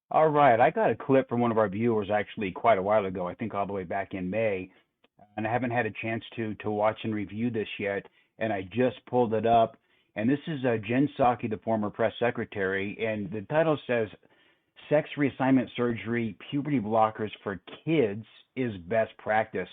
All right, I got a clip from one of our viewers actually quite a while ago, I think all the way back in May, and I haven't had a chance to watch and review this yet, and I just pulled it up, and this is Jen Psaki, the former press secretary, and the title says sex reassignment surgery, puberty blockers for kids is best practice.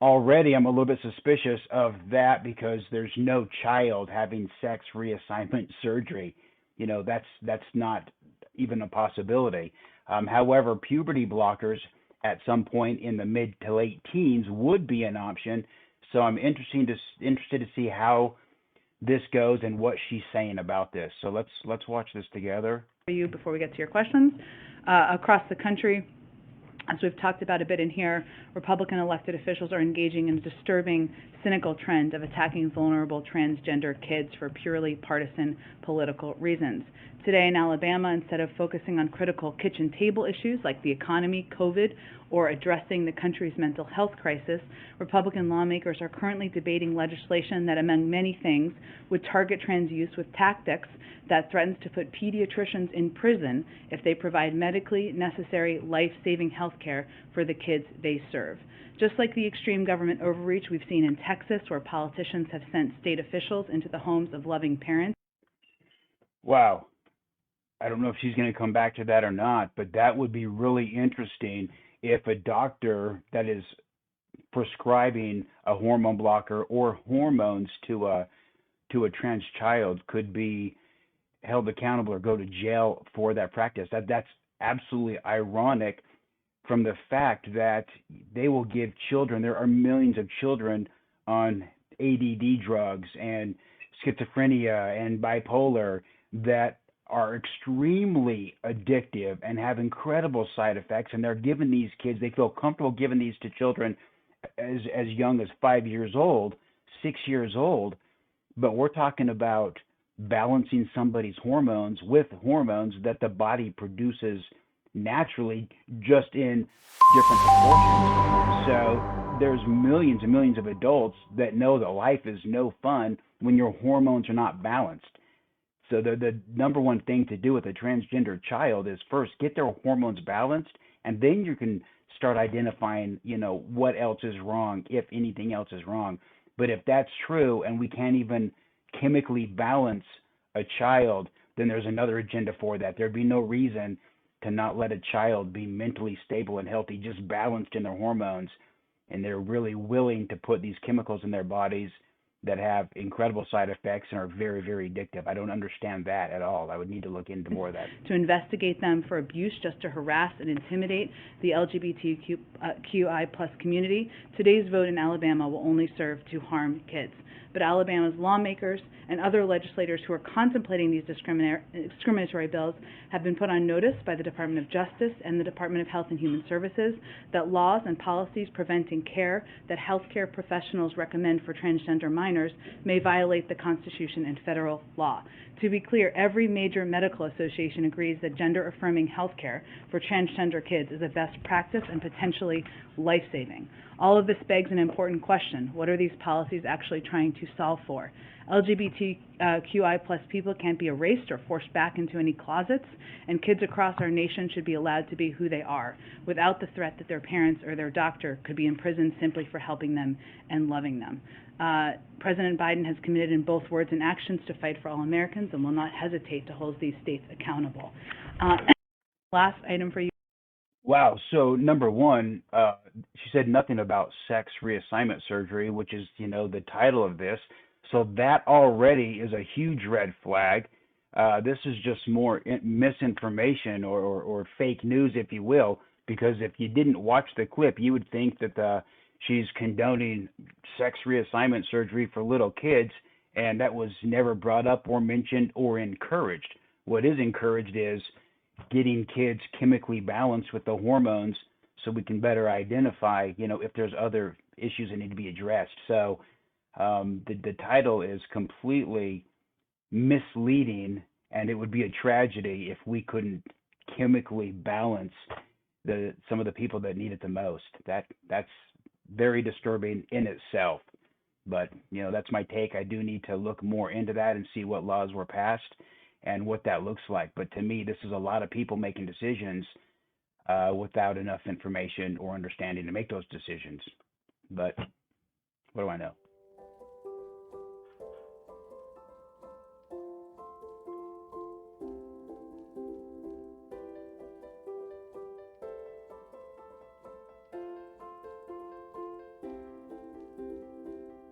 Already, I'm a little bit suspicious of that because there's no child having sex reassignment surgery. That's not even a possibility. However, puberty blockers at some point in the mid to late teens would be an option. So I'm interested to see how this goes and what she's saying about this. So let's watch this together. For you before we get to your questions. Across the country, as we've talked about a bit in here, Republican elected officials are engaging in a disturbing, cynical trend of attacking vulnerable transgender kids for purely partisan political reasons. Today in Alabama, instead of focusing on critical kitchen table issues like the economy, COVID, or addressing the country's mental health crisis, Republican lawmakers are currently debating legislation that, among many things, would target trans youth with tactics that threatens to put pediatricians in prison if they provide medically necessary, life-saving health care for the kids they serve. Just like the extreme government overreach we've seen in Texas, where politicians have sent state officials into the homes of loving parents. Wow. I don't know if she's going to come back to that or not, but that would be really interesting if a doctor that is prescribing a hormone blocker or hormones to a trans child could be held accountable or go to jail for that practice. That's absolutely ironic from the fact that they will give children, there are millions of children on ADD drugs and schizophrenia and bipolar that are extremely addictive and have incredible side effects, and they're giving these kids, they feel comfortable giving these to children as young as 5 years old, 6 years old. But we're talking about balancing somebody's hormones with hormones that the body produces naturally, just in different proportions. So there's millions and millions of adults that know that life is no fun when your hormones are not balanced. So the number one thing to do with a transgender child is first get their hormones balanced, and then you can start identifying, what else is wrong, if anything else is wrong. But if that's true and we can't even chemically balance a child, then there's another agenda for that. There'd be no reason to not let a child be mentally stable and healthy, just balanced in their hormones. And they're really willing to put these chemicals in their bodies that have incredible side effects and are very, very addictive. I don't understand that at all. I would need to look into more of that. To investigate them for abuse, just to harass and intimidate the LGBTQI plus community. Today's vote in Alabama will only serve to harm kids. But Alabama's lawmakers and other legislators who are contemplating these discriminatory bills have been put on notice by the Department of Justice and the Department of Health and Human Services that laws and policies preventing care that healthcare professionals recommend for transgender minors may violate the Constitution and federal law. To be clear, every major medical association agrees that gender-affirming healthcare for transgender kids is a best practice and potentially life-saving. All of this begs an important question. What are these policies actually trying to solve for? LGBTQI plus people can't be erased or forced back into any closets, and kids across our nation should be allowed to be who they are, without the threat that their parents or their doctor could be imprisoned simply for helping them and loving them. President Biden has committed in both words and actions to fight for all Americans and will not hesitate to hold these states accountable. Last item for you. Wow. So number one, she said nothing about sex reassignment surgery, which is, the title of this. So that already is a huge red flag. This is just more misinformation or fake news, if you will, because if you didn't watch the clip, you would think that she's condoning sex reassignment surgery for little kids, and that was never brought up or mentioned or encouraged. What is encouraged is getting kids chemically balanced with the hormones so we can better identify, if there's other issues that need to be addressed. So the title is completely misleading, and it would be a tragedy if we couldn't chemically balance some of the people that need it the most. That's very disturbing in itself. But, that's my take. I do need to look more into that and see what laws were passed and what that looks like. But to me, this is a lot of people making decisions without enough information or understanding to make those decisions.